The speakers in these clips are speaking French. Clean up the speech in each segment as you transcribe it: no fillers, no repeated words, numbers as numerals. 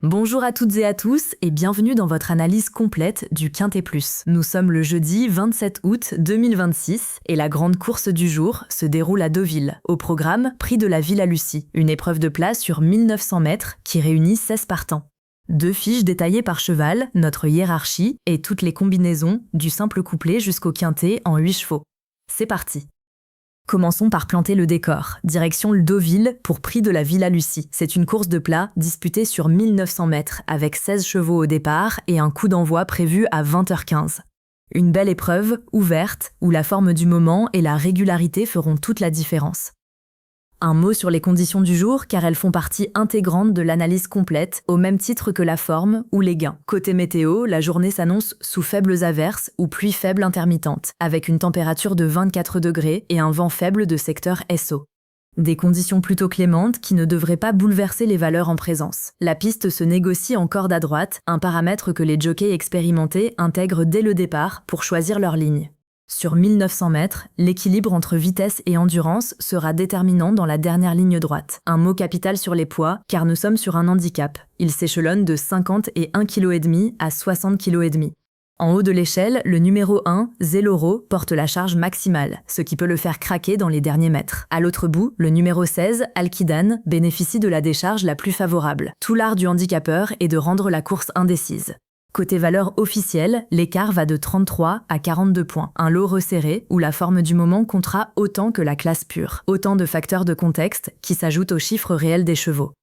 Bonjour à toutes et à tous et bienvenue dans votre analyse complète du Quintet Plus. Nous sommes le jeudi 27 août 2026 et la grande course du jour se déroule à Deauville. Au programme, Prix de la Villa Lucie, une épreuve de place sur 1900 mètres qui réunit 16 partants. 2 fiches détaillées par cheval, notre hiérarchie et toutes les combinaisons, du simple couplet jusqu'au quintet en 8 chevaux. C'est parti! Commençons par planter le décor. Direction le Deauville pour Prix de la Villa Lucie. C'est une course de plat disputée sur 1900 mètres avec 16 chevaux au départ et un coup d'envoi prévu à 20h15. Une belle épreuve, ouverte, où la forme du moment et la régularité feront toute la différence. Un mot sur les conditions du jour car elles font partie intégrante de l'analyse complète au même titre que la forme ou les gains. Côté météo, la journée s'annonce sous faibles averses ou pluie faible intermittente, avec une température de 24 degrés et un vent faible de secteur SO. Des conditions plutôt clémentes qui ne devraient pas bouleverser les valeurs en présence. La piste se négocie en corde à droite, un paramètre que les jockeys expérimentés intègrent dès le départ pour choisir leur ligne. Sur 1900 mètres, l'équilibre entre vitesse et endurance sera déterminant dans la dernière ligne droite. Un mot capital sur les poids, car nous sommes sur un handicap. Il s'échelonne de 50 et 1,5 kg à 60,5 kg. En haut de l'échelle, le numéro 1, Zeloro, porte la charge maximale, ce qui peut le faire craquer dans les derniers mètres. À l'autre bout, le numéro 16, Alkidan, bénéficie de la décharge la plus favorable. Tout l'art du handicapeur est de rendre la course indécise. Côté valeur officielle, l'écart va de 33 à 42 points. Un lot resserré où la forme du moment comptera autant que la classe pure. Autant de facteurs de contexte qui s'ajoutent aux chiffres réels des chevaux.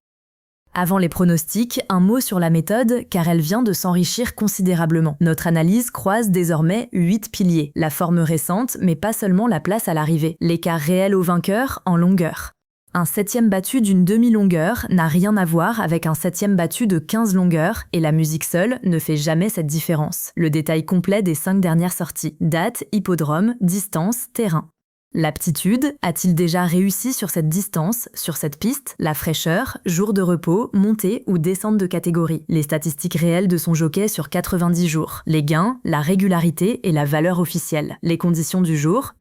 Avant les pronostics, un mot sur la méthode car elle vient de s'enrichir considérablement. Notre analyse croise désormais 8 piliers. La forme récente, mais pas seulement la place à l'arrivée. L'écart réel au vainqueur en longueur. Un 7e battu d'une demi-longueur n'a rien à voir avec un 7e battu de 15 longueurs et la musique seule ne fait jamais cette différence. Le détail complet des 5 dernières sorties. Date, hippodrome, distance, terrain. L'aptitude, a-t-il déjà réussi sur cette distance, sur cette piste? La fraîcheur, jour de repos, montée ou descente de catégorie. Les statistiques réelles de son jockey sur 90 jours. Les gains, la régularité et la valeur officielle. Les conditions du jour.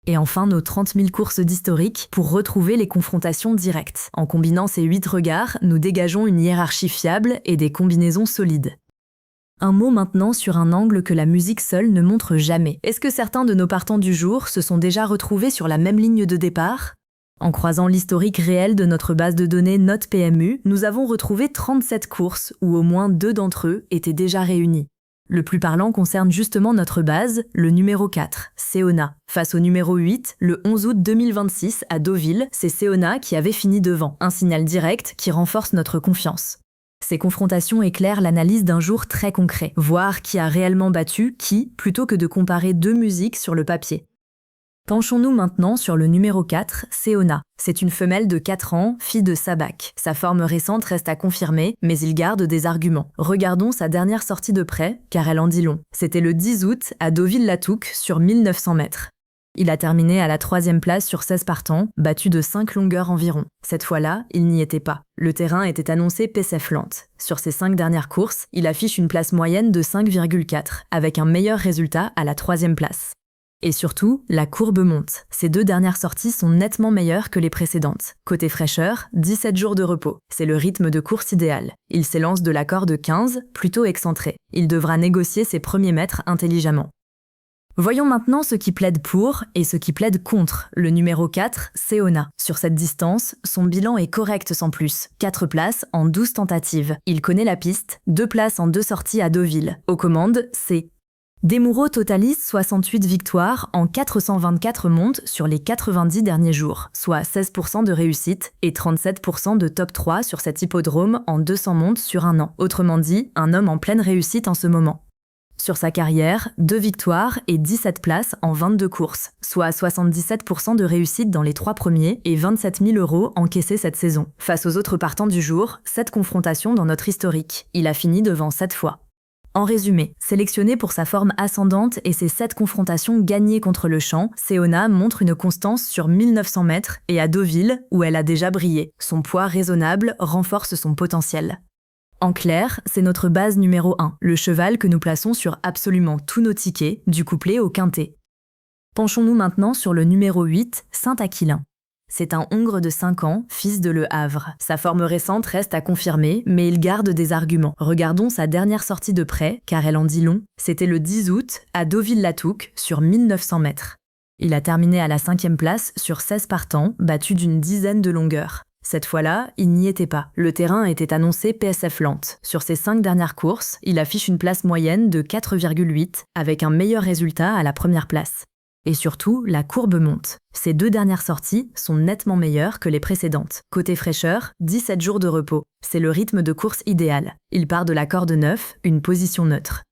Et enfin nos 30 000 courses d'historique pour retrouver les confrontations directes. En combinant ces 8 regards, nous dégageons une hiérarchie fiable et des combinaisons solides. Un mot maintenant sur un angle que la musique seule ne montre jamais. Est-ce que certains de nos partants du jour se sont déjà retrouvés sur la même ligne de départ? En croisant l'historique réel de notre base de données Note PMU, nous avons retrouvé 37 courses où au moins 2 d'entre eux étaient déjà réunis. Le plus parlant concerne justement notre base, le numéro 4, Seona. Face au numéro 8, le 11 août 2026 à Deauville, c'est Seona qui avait fini devant. Un signal direct qui renforce notre confiance. Ces confrontations éclairent l'analyse d'un jour très concret. Voir qui a réellement battu qui, plutôt que de comparer 2 musiques sur le papier. Penchons-nous maintenant sur le numéro 4, Seona. C'est une femelle de 4 ans, fille de Sabac. Sa forme récente reste à confirmer, mais il garde des arguments. Regardons sa dernière sortie de près, car elle en dit long. C'était le 10 août à Deauville-la-Touque sur 1900 mètres. Il a terminé à la 3e place sur 16 partants, battu de 5 longueurs environ. Cette fois-là, il n'y était pas. Le terrain était annoncé PCF lente. Sur ses 5 dernières courses, il affiche une place moyenne de 5,4, avec un meilleur résultat à la 3e place. Et surtout, la courbe monte. Ces 2 dernières sorties sont nettement meilleures que les précédentes. Côté fraîcheur, 17 jours de repos. C'est le rythme de course idéal. Il s'élance de la corde 15, plutôt excentré. Il devra négocier ses premiers mètres intelligemment. Voyons maintenant ce qui plaide pour et ce qui plaide contre le numéro 4, Seona. Sur cette distance, son bilan est correct sans plus. 4 places en 12 tentatives. Il connaît la piste, 2 places en 2 sorties à Deauville. Aux commandes, c'est Desmoureaux totalise 68 victoires en 424 montes sur les 90 derniers jours, soit 16% de réussite et 37% de top 3 sur cet hippodrome en 200 montes sur un an. Autrement dit, un homme en pleine réussite en ce moment. Sur sa carrière, 2 victoires et 17 places en 22 courses, soit 77% de réussite dans les 3 premiers et 27 000 € encaissés cette saison. Face aux autres partants du jour, 7 confrontations dans notre historique. Il a fini devant 7 fois. En résumé, sélectionné pour sa forme ascendante et ses 7 confrontations gagnées contre le champ, Seona montre une constance sur 1900 mètres et à Deauville, où elle a déjà brillé. Son poids raisonnable renforce son potentiel. En clair, c'est notre base numéro 1, le cheval que nous plaçons sur absolument tous nos tickets, du couplet au quintet. Penchons-nous maintenant sur le numéro 8, Saint-Aquilin. C'est un Hongre de 5 ans, fils de Le Havre. Sa forme récente reste à confirmer, mais il garde des arguments. Regardons sa dernière sortie de près, car elle en dit long. C'était le 10 août, à Deauville-la-Touque, sur 1900 mètres. Il a terminé à la 5e place sur 16 partants, battu d'une dizaine de longueurs. Cette fois-là, il n'y était pas. Le terrain était annoncé PSF lente. Sur ses 5 dernières courses, il affiche une place moyenne de 4,8, avec un meilleur résultat à la première place. Et surtout, la courbe monte. Ces 2 dernières sorties sont nettement meilleures que les précédentes. Côté fraîcheur, 17 jours de repos. C'est le rythme de course idéal. Il part de la corde 9, une position neutre.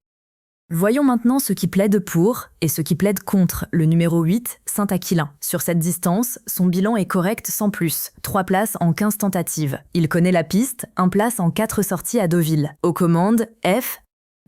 Voyons maintenant ce qui plaide pour et ce qui plaide contre le numéro 8, Saint-Aquilin. Sur cette distance, son bilan est correct sans plus. 3 places en 15 tentatives. Il connaît la piste, 1 place en 4 sorties à Deauville. Aux commandes, F.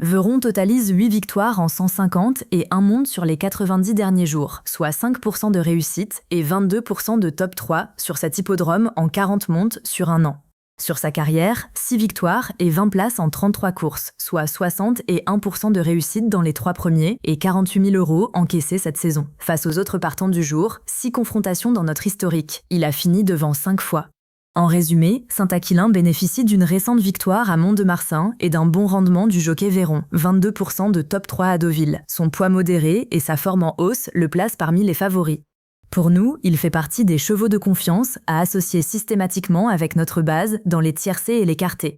Veuron totalise 8 victoires en 150 et 1 monte sur les 90 derniers jours, soit 5% de réussite et 22% de top 3 sur cet hippodrome en 40 montes sur un an. Sur sa carrière, 6 victoires et 20 places en 33 courses, soit 60 et 1% de réussite dans les 3 premiers et 48 000 € encaissés cette saison. Face aux autres partants du jour, 6 confrontations dans notre historique. Il a fini devant 5 fois. En résumé, Saint-Aquilin bénéficie d'une récente victoire à Mont-de-Marsan et d'un bon rendement du jockey Veyron, 22% de top 3 à Deauville. Son poids modéré et sa forme en hausse le placent parmi les favoris. Pour nous, il fait partie des chevaux de confiance à associer systématiquement avec notre base dans les tiercés et les quartés.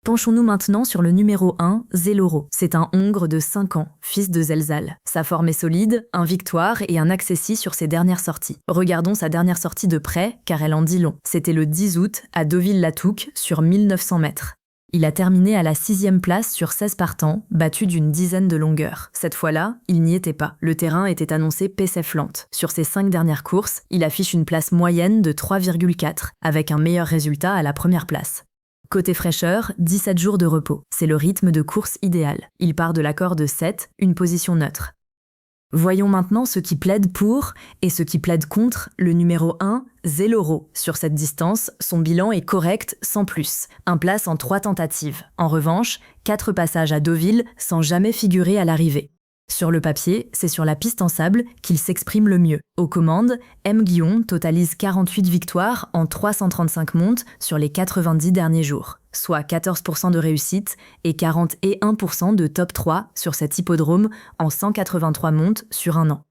Penchons-nous maintenant sur le numéro 1, Zéloro. C'est un Hongre de 5 ans, fils de Zelzal. Sa forme est solide, un victoire et un accessit sur ses dernières sorties. Regardons sa dernière sortie de près, car elle en dit long. C'était le 10 août, à Deauville-la-Touque, sur 1900 mètres. Il a terminé à la 6e place sur 16 partants, battu d'une dizaine de longueurs. Cette fois-là, il n'y était pas. Le terrain était annoncé PSF lente. Sur ses 5 dernières courses, il affiche une place moyenne de 3,4, avec un meilleur résultat à la première place. Côté fraîcheur, 17 jours de repos. C'est le rythme de course idéal. Il part de la corde 7, une position neutre. Voyons maintenant ce qui plaide pour et ce qui plaide contre le numéro 1, Zéloro. Sur cette distance, son bilan est correct sans plus. 1 place en 3 tentatives. En revanche, 4 passages à Deauville sans jamais figurer à l'arrivée. Sur le papier, c'est sur la piste en sable qu'il s'exprime le mieux. Aux commandes, M. Guillon totalise 48 victoires en 335 montes sur les 90 derniers jours, soit 14% de réussite et 41% de top 3 sur cet hippodrome en 183 montes sur un an.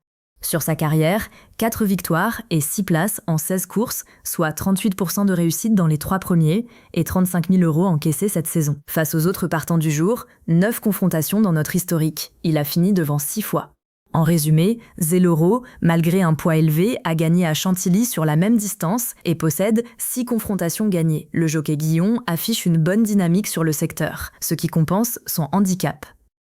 Sur sa carrière, 4 victoires et 6 places en 16 courses, soit 38% de réussite dans les 3 premiers et 35 000 € encaissés cette saison. Face aux autres partants du jour, 9 confrontations dans notre historique. Il a fini devant 6 fois. En résumé, Zéloro, malgré un poids élevé, a gagné à Chantilly sur la même distance et possède 6 confrontations gagnées. Le jockey Guillon affiche une bonne dynamique sur le secteur, ce qui compense son handicap.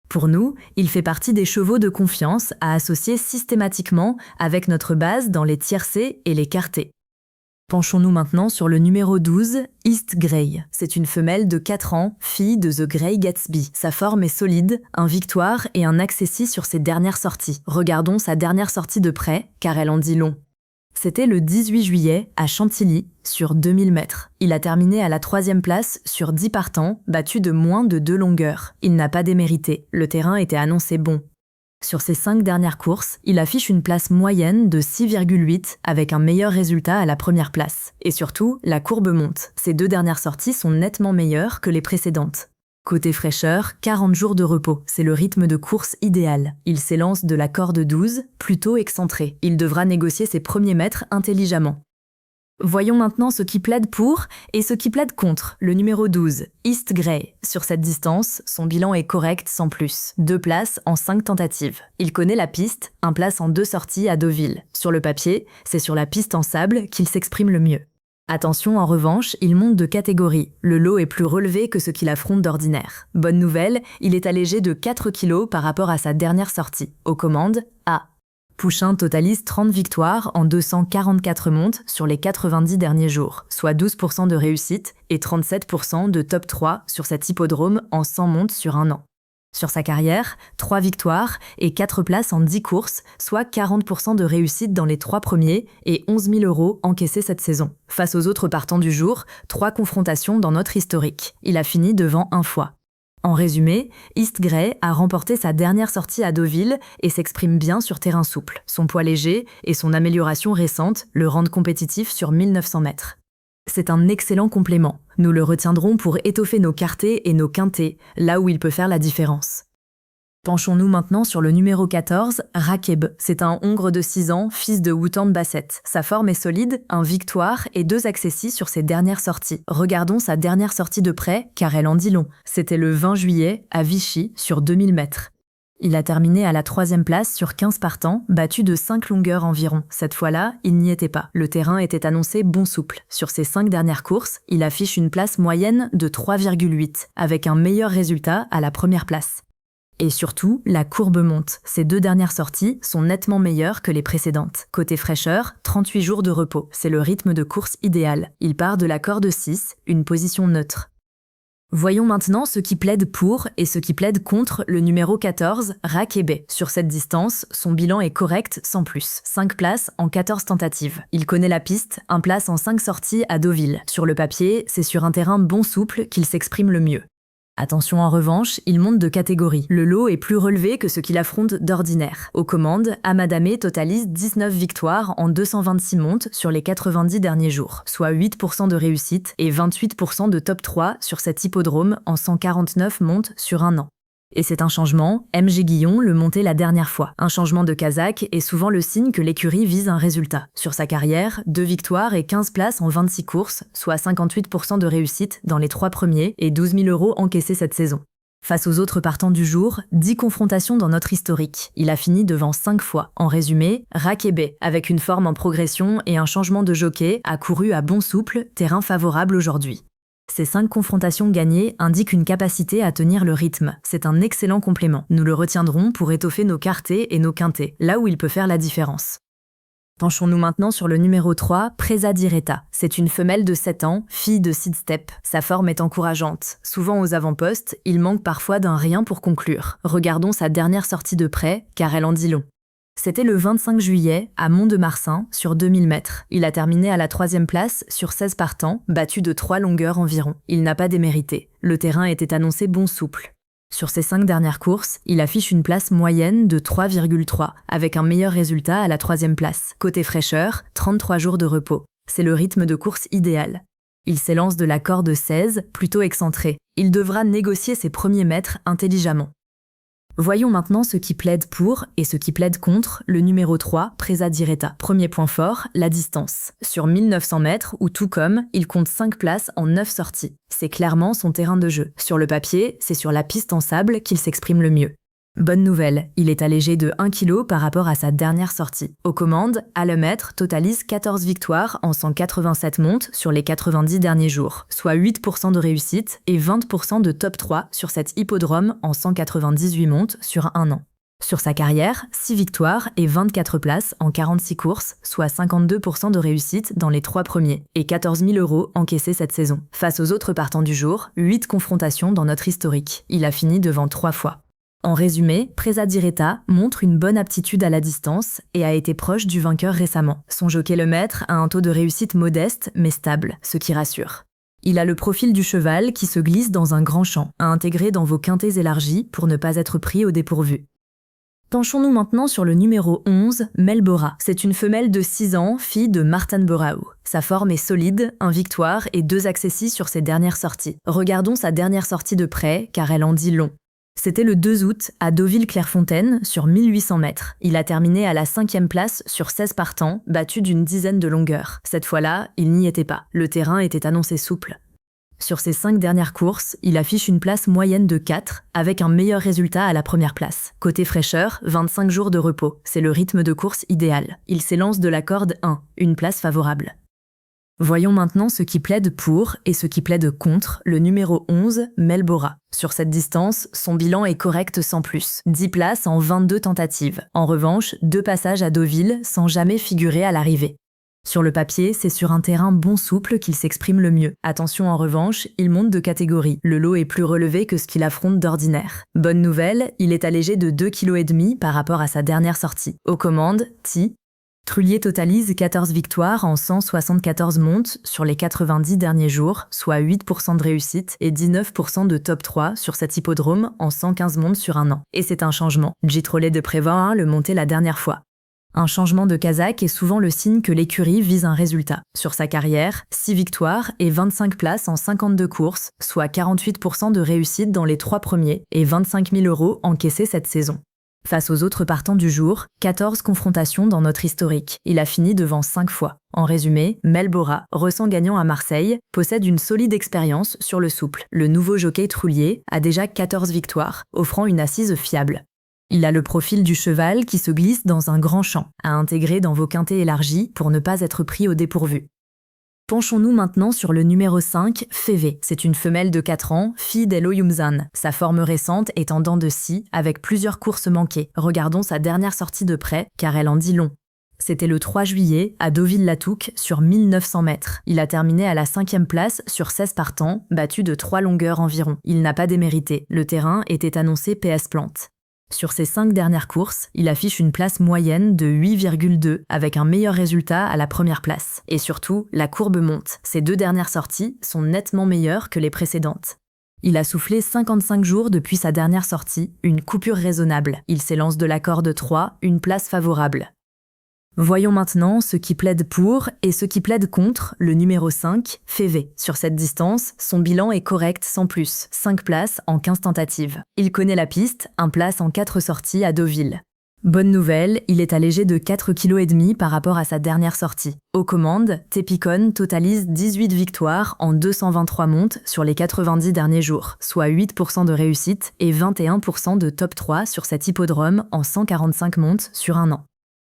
Pour nous, il fait partie des chevaux de confiance à associer systématiquement avec notre base dans les tiercés et les quartés. Penchons-nous maintenant sur le numéro 12, East Grey. C'est une femelle de 4 ans, fille de The Grey Gatsby. Sa forme est solide, un victoire et un accessit sur ses dernières sorties. Regardons sa dernière sortie de près, car elle en dit long. C'était le 18 juillet, à Chantilly, sur 2000 mètres. Il a terminé à la 3e place sur 10 partants, battu de moins de 2 longueurs. Il n'a pas démérité, le terrain était annoncé bon. Sur ses 5 dernières courses, il affiche une place moyenne de 6,8 avec un meilleur résultat à la première place. Et surtout, la courbe monte. Ses 2 dernières sorties sont nettement meilleures que les précédentes. Côté fraîcheur, 40 jours de repos, c'est le rythme de course idéal. Il s'élance de la corde 12, plutôt excentré. Il devra négocier ses premiers mètres intelligemment. Voyons maintenant ce qui plaide pour et ce qui plaide contre le numéro 12, East Grey. Sur cette distance, son bilan est correct sans plus. 2 places en 5 tentatives. Il connaît la piste, 1 place en 2 sorties à Deauville. Sur le papier, c'est sur la piste en sable qu'il s'exprime le mieux. Attention, en revanche, il monte de catégorie. Le lot est plus relevé que ce qu'il affronte d'ordinaire. Bonne nouvelle, il est allégé de 4 kg par rapport à sa dernière sortie. Aux commandes, A. Pouchin totalise 30 victoires en 244 montes sur les 90 derniers jours, soit 12% de réussite et 37% de top 3 sur cet hippodrome en 100 montes sur un an. Sur sa carrière, 3 victoires et 4 places en 10 courses, soit 40% de réussite dans les 3 premiers et 11 000 € encaissés cette saison. Face aux autres partants du jour, 3 confrontations dans notre historique. Il a fini devant 1 fois. En résumé, East Gray a remporté sa dernière sortie à Deauville et s'exprime bien sur terrain souple. Son poids léger et son amélioration récente le rendent compétitif sur 1900 mètres. C'est un excellent complément. Nous le retiendrons pour étoffer nos quartés et nos quintés, là où il peut faire la différence. Penchons-nous maintenant sur le numéro 14, Rakeb. C'est un Hongre de 6 ans, fils de Woutan Bassett. Sa forme est solide, un victoire et 2 accessis sur ses dernières sorties. Regardons sa dernière sortie de près, car elle en dit long. C'était le 20 juillet, à Vichy, sur 2000 mètres. Il a terminé à la 3e place sur 15 partants, battu de 5 longueurs environ. Cette fois-là, il n'y était pas. Le terrain était annoncé bon souple. Sur ses 5 dernières courses, il affiche une place moyenne de 3,8, avec un meilleur résultat à la première place. Et surtout, la courbe monte. Ces 2 dernières sorties sont nettement meilleures que les précédentes. Côté fraîcheur, 38 jours de repos. C'est le rythme de course idéal. Il part de la corde 6, une position neutre. Voyons maintenant ce qui plaide pour et ce qui plaide contre le numéro 14, Rakebe. Sur cette distance, son bilan est correct sans plus. 5 places en 14 tentatives. Il connaît la piste, 1 place en 5 sorties à Deauville. Sur le papier, c'est sur un terrain bon souple qu'il s'exprime le mieux. Attention en revanche, il monte de catégorie. Le lot est plus relevé que ce qu'il affronte d'ordinaire. Aux commandes, Amadame totalise 19 victoires en 226 montes sur les 90 derniers jours, soit 8% de réussite et 28% de top 3 sur cet hippodrome en 149 montes sur un an. Et c'est un changement, MG Guillon le montait la dernière fois. Un changement de Kazakh est souvent le signe que l'écurie vise un résultat. Sur sa carrière, 2 victoires et 15 places en 26 courses, soit 58% de réussite dans les 3 premiers et 12 000 € encaissés cette saison. Face aux autres partants du jour, 10 confrontations dans notre historique. Il a fini devant 5 fois. En résumé, Rakebe, avec une forme en progression et un changement de jockey, a couru à bon souple, terrain favorable aujourd'hui. Ces 5 confrontations gagnées indiquent une capacité à tenir le rythme. C'est un excellent complément. Nous le retiendrons pour étoffer nos quartés et nos quintés, là où il peut faire la différence. Penchons-nous maintenant sur le numéro 3, Presa Direta. C'est une femelle de 7 ans, fille de Sidstep. Sa forme est encourageante. Souvent aux avant-postes, il manque parfois d'un rien pour conclure. Regardons sa dernière sortie de près, car elle en dit long. C'était le 25 juillet, à Mont-de-Marsan, sur 2000 mètres. Il a terminé à la 3e place sur 16 partants, battu de 3 longueurs environ. Il n'a pas démérité. Le terrain était annoncé bon souple. Sur ses 5 dernières courses, il affiche une place moyenne de 3,3, avec un meilleur résultat à la 3e place. Côté fraîcheur, 33 jours de repos. C'est le rythme de course idéal. Il s'élance de la corde 16, plutôt excentré. Il devra négocier ses premiers mètres intelligemment. Voyons maintenant ce qui plaide pour et ce qui plaide contre le numéro 3, Presa Direta. Premier point fort, la distance. Sur 1900 mètres, ou tout comme, il compte 5 places en 9 sorties. C'est clairement son terrain de jeu. Sur le papier, c'est sur la piste en sable qu'il s'exprime le mieux. Bonne nouvelle, il est allégé de 1 kg par rapport à sa dernière sortie. Aux commandes, Alemaitre totalise 14 victoires en 187 montes sur les 90 derniers jours, soit 8% de réussite et 20% de top 3 sur cet hippodrome en 198 montes sur un an. Sur sa carrière, 6 victoires et 24 places en 46 courses, soit 52% de réussite dans les 3 premiers, et 14 000 € encaissés cette saison. Face aux autres partants du jour, 8 confrontations dans notre historique. Il a fini devant 3 fois. En résumé, Presa Direta montre une bonne aptitude à la distance et a été proche du vainqueur récemment. Son jockey le maître a un taux de réussite modeste mais stable, ce qui rassure. Il a le profil du cheval qui se glisse dans un grand champ, à intégrer dans vos quintés élargis pour ne pas être pris au dépourvu. Penchons-nous maintenant sur le numéro 11, Melbora. C'est une femelle de 6 ans, fille de Martin Borau. Sa forme est solide, 1 victoire et 2 accessis sur ses dernières sorties. Regardons sa dernière sortie de près, car elle en dit long. C'était le 2 août, à Deauville-Clairefontaine, sur 1800 mètres. Il a terminé à la 5e place sur 16 partants, battu d'une dizaine de longueurs. Cette fois-là, il n'y était pas. Le terrain était annoncé souple. Sur ses 5 dernières courses, il affiche une place moyenne de 4, avec un meilleur résultat à la première place. Côté fraîcheur, 25 jours de repos. C'est le rythme de course idéal. Il s'élance de la corde 1, une place favorable. Voyons maintenant ce qui plaide pour et ce qui plaide contre le numéro 11, Melbora. Sur cette distance, son bilan est correct sans plus. 10 places en 22 tentatives. En revanche, 2 passages à Deauville sans jamais figurer à l'arrivée. Sur le papier, c'est sur un terrain bon souple qu'il s'exprime le mieux. Attention en revanche, il monte de catégorie. Le lot est plus relevé que ce qu'il affronte d'ordinaire. Bonne nouvelle, il est allégé de 2,5 kg par rapport à sa dernière sortie. Aux commandes, Ti, Trullier totalise 14 victoires en 174 montes sur les 90 derniers jours, soit 8% de réussite et 19% de top 3 sur cet hippodrome en 115 montes sur un an. Et c'est un changement. J-Trollet de Prévost le montait la dernière fois. Un changement de Kazakh est souvent le signe que l'écurie vise un résultat. Sur sa carrière, 6 victoires et 25 places en 52 courses, soit 48% de réussite dans les 3 premiers et 25 000 € encaissés cette saison. Face aux autres partants du jour, 14 confrontations dans notre historique. Il a fini devant 5 fois. En résumé, Melbora, récent gagnant à Marseille, possède une solide expérience sur le souple. Le nouveau jockey Trullier a déjà 14 victoires, offrant une assise fiable. Il a le profil du cheval qui se glisse dans un grand champ, à intégrer dans vos quintets élargis pour ne pas être pris au dépourvu. Penchons-nous maintenant sur le numéro 5, Févé. C'est une femelle de 4 ans, fille d'Elo Yumzan. Sa forme récente est en dents de scie, avec plusieurs courses manquées. Regardons sa dernière sortie de près, car elle en dit long. C'était le 3 juillet, à Deauville-la-Touque, sur 1900 mètres. Il a terminé à la 5e place sur 16 partants, battu de 3 longueurs environ. Il n'a pas démérité. Le terrain était annoncé PS Plante. Sur ses 5 dernières courses, il affiche une place moyenne de 8,2 avec un meilleur résultat à la première place. Et surtout, la courbe monte. Ses 2 dernières sorties sont nettement meilleures que les précédentes. Il a soufflé 55 jours depuis sa dernière sortie, une coupure raisonnable. Il s'élance de la corde 3, une place favorable. Voyons maintenant ce qui plaide pour et ce qui plaide contre le numéro 5, Févé. Sur cette distance, son bilan est correct sans plus, 5 places en 15 tentatives. Il connaît la piste, 1 place en 4 sorties à Deauville. Bonne nouvelle, il est allégé de 4,5 kg par rapport à sa dernière sortie. Aux commandes, Tepicon totalise 18 victoires en 223 montes sur les 90 derniers jours, soit 8% de réussite et 21% de top 3 sur cet hippodrome en 145 montes sur un an.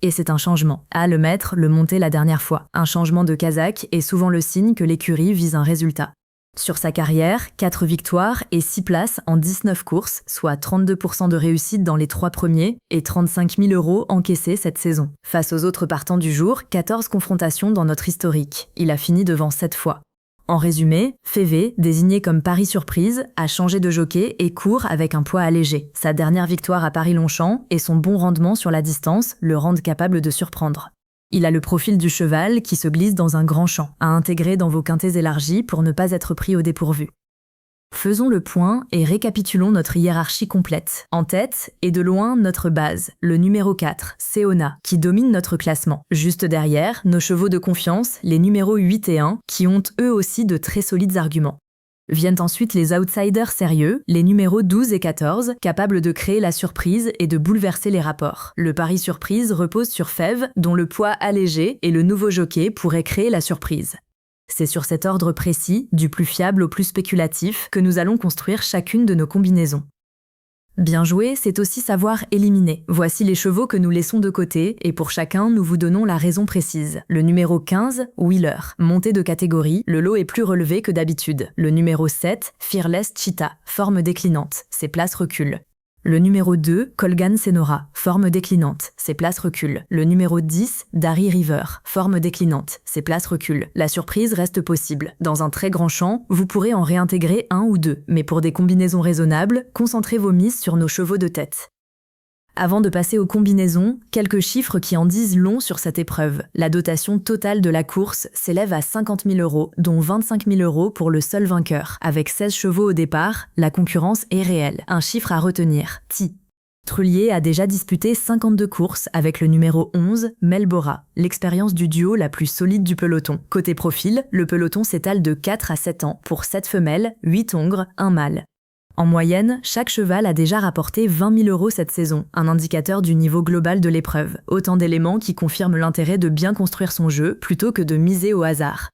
Et c'est un changement. Le maître le montait la dernière fois. Un changement de Kazakh est souvent le signe que l'écurie vise un résultat. Sur sa carrière, 4 victoires et 6 places en 19 courses, soit 32% de réussite dans les 3 premiers et 35 000 € encaissés cette saison. Face aux autres partants du jour, 14 confrontations dans notre historique. Il a fini devant 7 fois. En résumé, Févé, désigné comme pari surprise, a changé de jockey et court avec un poids allégé. Sa dernière victoire à Paris-Longchamp et son bon rendement sur la distance le rendent capable de surprendre. Il a le profil du cheval qui se glisse dans un grand champ, à intégrer dans vos quintets élargis pour ne pas être pris au dépourvu. Faisons le point et récapitulons notre hiérarchie complète. En tête, et de loin, notre base, le numéro 4, Seona, qui domine notre classement. Juste derrière, nos chevaux de confiance, les numéros 8 et 1, qui ont eux aussi de très solides arguments. Viennent ensuite les outsiders sérieux, les numéros 12 et 14, capables de créer la surprise et de bouleverser les rapports. Le pari surprise repose sur Fève, dont le poids allégé et le nouveau jockey pourraient créer la surprise. C'est sur cet ordre précis, du plus fiable au plus spéculatif, que nous allons construire chacune de nos combinaisons. Bien jouer, c'est aussi savoir éliminer. Voici les chevaux que nous laissons de côté, et pour chacun, nous vous donnons la raison précise. Le numéro 15, Wheeler. Montée de catégorie, le lot est plus relevé que d'habitude. Le numéro 7, Fearless Cheetah. Forme déclinante. Ses places reculent. Le numéro 2, Colgan Senora, forme déclinante, ses places reculent. Le numéro 10, Dari River, forme déclinante, ses places reculent. La surprise reste possible. Dans un très grand champ, vous pourrez en réintégrer 1 ou 2, mais pour des combinaisons raisonnables, concentrez vos mises sur nos chevaux de tête. Avant de passer aux combinaisons, quelques chiffres qui en disent long sur cette épreuve. La dotation totale de la course s'élève à 50 000 €, dont 25 000 € pour le seul vainqueur. Avec 16 chevaux au départ, la concurrence est réelle. Un chiffre à retenir, Trullier a déjà disputé 52 courses avec le numéro 11, Melbora, l'expérience du duo la plus solide du peloton. Côté profil, le peloton s'étale de 4 à 7 ans pour 7 femelles, 8 hongres, 1 mâle. En moyenne, chaque cheval a déjà rapporté 20 000 € cette saison, un indicateur du niveau global de l'épreuve. Autant d'éléments qui confirment l'intérêt de bien construire son jeu plutôt que de miser au hasard.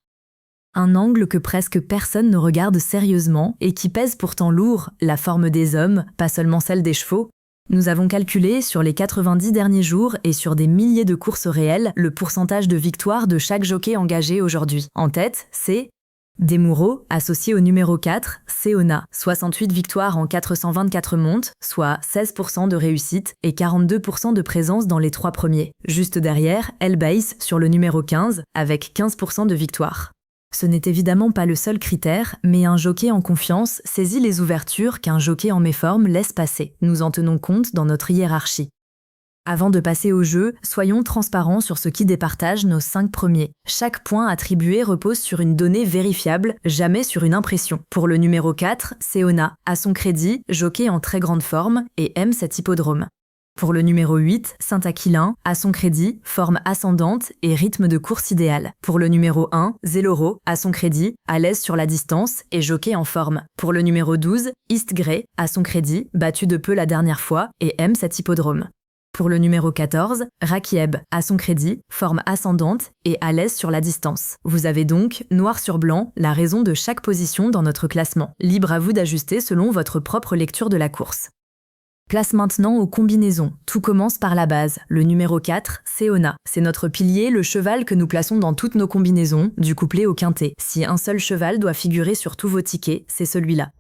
Un angle que presque personne ne regarde sérieusement et qui pèse pourtant lourd, la forme des hommes, pas seulement celle des chevaux. Nous avons calculé sur les 90 derniers jours et sur des milliers de courses réelles le pourcentage de victoire de chaque jockey engagé aujourd'hui. En tête, c'est Desmoureaux, associé au numéro 4, Seona, 68 victoires en 424 montes, soit 16% de réussite et 42% de présence dans les 3 premiers. Juste derrière, Elbaïs sur le numéro 15, avec 15% de victoire. Ce n'est évidemment pas le seul critère, mais un jockey en confiance saisit les ouvertures qu'un jockey en méforme laisse passer. Nous en tenons compte dans notre hiérarchie. Avant de passer au jeu, soyons transparents sur ce qui départage nos 5 premiers. Chaque point attribué repose sur une donnée vérifiable, jamais sur une impression. Pour le numéro 4, Seona, à son crédit, jockey en très grande forme et aime cet hippodrome. Pour le numéro 8, Saint-Aquilin, à son crédit, forme ascendante et rythme de course idéal. Pour le numéro 1, Zelloro, à son crédit, à l'aise sur la distance et jockey en forme. Pour le numéro 12, East Grey, à son crédit, battu de peu la dernière fois et aime cet hippodrome. Pour le numéro 14, Rakieb, à son crédit, forme ascendante et à l'aise sur la distance. Vous avez donc, noir sur blanc, la raison de chaque position dans notre classement. Libre à vous d'ajuster selon votre propre lecture de la course. Place maintenant aux combinaisons. Tout commence par la base. Le numéro 4, Seona. C'est notre pilier, le cheval que nous plaçons dans toutes nos combinaisons, du couplet au quintet. Si un seul cheval doit figurer sur tous vos tickets, c'est celui-là.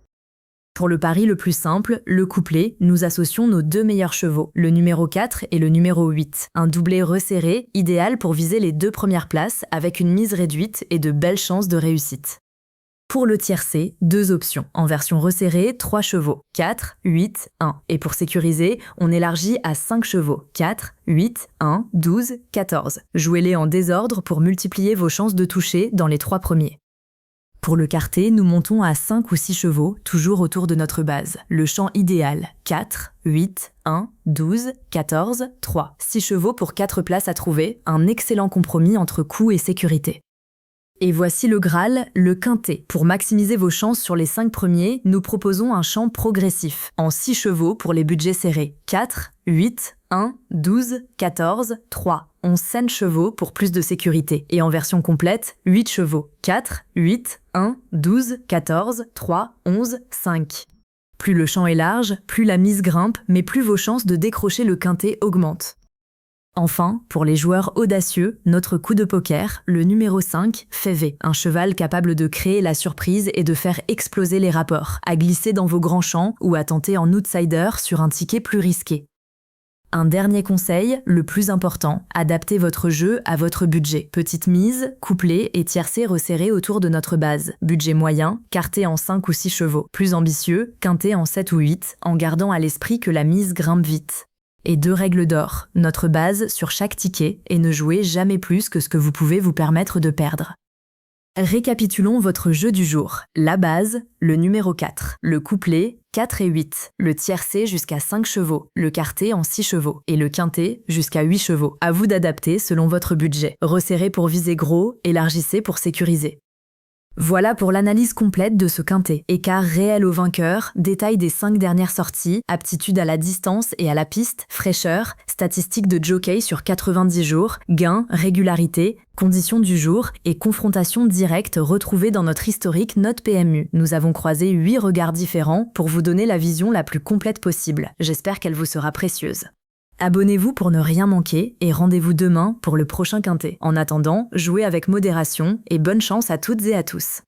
Pour le pari le plus simple, le couplet, nous associons nos 2 meilleurs chevaux, le numéro 4 et le numéro 8. Un doublé resserré, idéal pour viser les 2 premières places avec une mise réduite et de belles chances de réussite. Pour le tiercé, 2 options. En version resserrée, 3 chevaux, 4, 8, 1. Et pour sécuriser, on élargit à 5 chevaux, 4, 8, 1, 12, 14. Jouez-les en désordre pour multiplier vos chances de toucher dans les 3 premiers. Pour le quartet, nous montons à 5 ou 6 chevaux, toujours autour de notre base. Le champ idéal, 4, 8, 1, 12, 14, 3. 6 chevaux pour 4 places à trouver, un excellent compromis entre coût et sécurité. Et voici le Graal, le quintet. Pour maximiser vos chances sur les 5 premiers, nous proposons un champ progressif, en 6 chevaux pour les budgets serrés. 4, 8, 1, 12, 14, 3. 11 scènes chevaux pour plus de sécurité. Et en version complète, 8 chevaux. 4, 8, 1, 12, 14, 3, 11, 5. Plus le champ est large, plus la mise grimpe, mais plus vos chances de décrocher le quintet augmentent. Enfin, pour les joueurs audacieux, notre coup de poker, le numéro 5, Févé, un cheval capable de créer la surprise et de faire exploser les rapports, à glisser dans vos grands champs ou à tenter en outsider sur un ticket plus risqué. Un dernier conseil, le plus important, adaptez votre jeu à votre budget. Petite mise, couplet et tiercé resserré autour de notre base. Budget moyen, quartet en 5 ou 6 chevaux. Plus ambitieux, quintet en 7 ou 8, en gardant à l'esprit que la mise grimpe vite. Et 2 règles d'or, notre base sur chaque ticket et ne jouez jamais plus que ce que vous pouvez vous permettre de perdre. Récapitulons votre jeu du jour. La base, le numéro 4. Le couplet, 4 et 8. Le tiercé jusqu'à 5 chevaux. Le quartet en 6 chevaux. Et le quintet jusqu'à 8 chevaux. À vous d'adapter selon votre budget. Resserrez pour viser gros, élargissez pour sécuriser. Voilà pour l'analyse complète de ce quintet. Écart réel au vainqueur, détail des 5 dernières sorties, aptitude à la distance et à la piste, fraîcheur, statistiques de jockey sur 90 jours, gain, régularité, conditions du jour et confrontation directe retrouvée dans notre historique note PMU. Nous avons croisé 8 regards différents pour vous donner la vision la plus complète possible. J'espère qu'elle vous sera précieuse. Abonnez-vous pour ne rien manquer et rendez-vous demain pour le prochain quintet. En attendant, jouez avec modération et bonne chance à toutes et à tous.